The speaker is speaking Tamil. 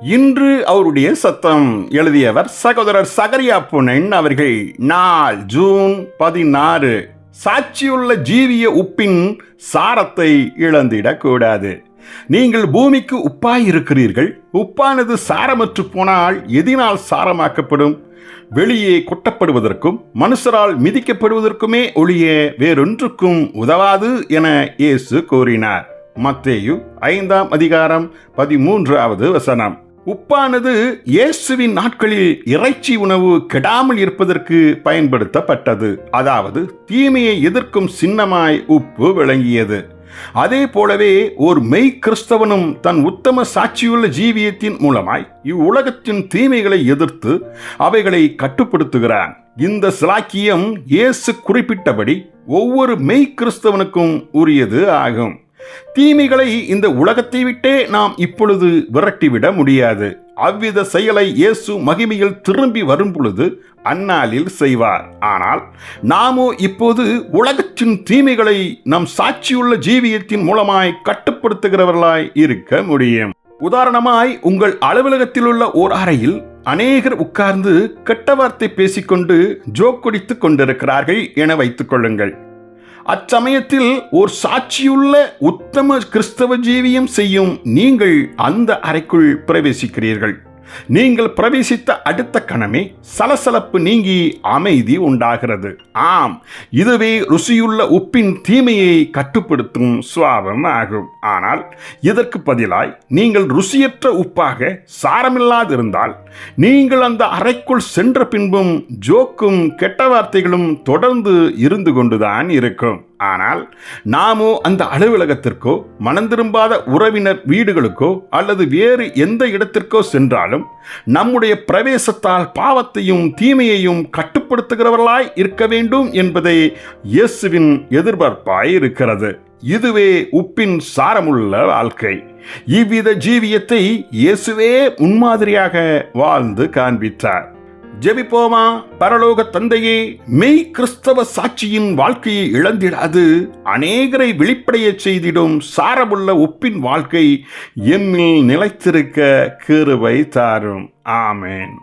இன்று அவருடைய சத்தம். எழுதியவர் சகோதரர் சகரியா புனன் அவர்கள். நாள் ஜூன் 16. சாட்சியுள்ள ஜீவிய உப்பின் சாரத்தை இழந்திடக்கூடாது. நீங்கள் பூமிக்கு உப்பாயிருக்கிறீர்கள். உப்பானது சாரமற்று போனால் எதினால் சாரமாக்கப்படும்? வெளியே கொட்டப்படுவதற்கும் மனுஷரால் மிதிக்கப்படுவதற்குமே ஒழிய வேறொன்றுக்கும் உதவாது என இயேசு கூறினார். மத்தேயு 5ஆம் அதிகாரம் 13வது வசனம். உப்பானது இயேசுவின் நாட்களில் இறைச்சி உணவு கெடாமல் இருப்பதற்கு பயன்படுத்தப்பட்டது. அதாவது தீமையை எதிர்க்கும் சின்னமாய் உப்பு விளங்கியது. அதே போலவே ஒரு மெய் கிறிஸ்தவனும் தன் உத்தம சாட்சியுள்ள ஜீவியத்தின் மூலமாய் இவ்வுலகத்தின் தீமைகளை எதிர்த்து அவைகளை கட்டுப்படுத்துகிறான். இந்த சிலாக்கியம் இயேசு குறிப்பிட்டபடி ஒவ்வொரு மெய் கிறிஸ்தவனுக்கும் உரியது ஆகும். தீமைகளை இந்த உலகத்தை விட்டே நாம் இப்பொழுது விரட்டிவிட முடியாது. அவ்வித செயலை இயேசு மகிமையில் திரும்பி வரும் பொழுது அந்நாளில் செய்வார். ஆனால் நாமோ இப்போது உலகத்தின் தீமைகளை நம் சாட்சியுள்ள ஜீவியத்தின் மூலமாய் கட்டுப்படுத்துகிறவர்களாய் இருக்க முடியும். உதாரணமாய், உங்கள் அலுவலகத்தில் உள்ள ஓர் அறையில் அநேகர் உட்கார்ந்து கெட்ட வார்த்தை பேசிக்கொண்டு ஜோக்கொடித்துக் கொண்டிருக்கிறார்கள் என வைத்துக் கொள்ளுங்கள். அச்சமயத்தில் ஒரு சாட்சியுள்ள உத்தம கிறிஸ்தவ ஜீவியம் செய்யும் நீங்கள் அந்த அறைக்குள் பிரவேசிக்கிறீர்கள். நீங்கள் பிரவேசித்த அடுத்த கணமே சலசலப்பு நீங்கி அமைதி உண்டாகிறது. ஆம், இதுவே ருசியுள்ள உப்பின் தீமையை கட்டுப்படுத்தும் சுவாபம் ஆகும். ஆனால் இதற்கு பதிலாய் நீங்கள் ருசியற்ற உப்பாக சாரமில்லாதிருந்தால் நீங்கள் அந்த அறைக்குள் சென்ற பின்பும் ஜோக்கும் கெட்ட வார்த்தைகளும் தொடர்ந்து இருந்து கொண்டுதான் இருக்கும். ஆனால் நாமோ அந்த அலுவலகத்திற்கோ மனந்திரும்பாத உறவினர் வீடுகளுக்கோ அல்லது வேறு எந்த இடத்திற்கோ சென்றாலும் நம்முடைய பிரவேசத்தால் பாவத்தையும் தீமையையும் கட்டுப்படுத்துகிறவர்களாய் இருக்க வேண்டும் என்பதை இயேசுவின் எதிர்பார்ப்பாய் இருக்கிறது. இதுவே உப்பின் சாரமுள்ள வாழ்க்கை. இவ்வித ஜீவியத்தை இயேசுவே முன்மாதிரியாக வாழ்ந்து காண்பித்தார். ஜெபிப்போமா. பரலோக தந்தையே, மெய் கிறிஸ்தவ சாட்சியின் வாழ்க்கையை இழந்திடாது அநேகரை வெளிப்படைய செய்திடும் சாரமுள்ள உப்பின் வாழ்க்கை எம்மில் நிலைத்திருக்க கிருபை தாரும். ஆமென்.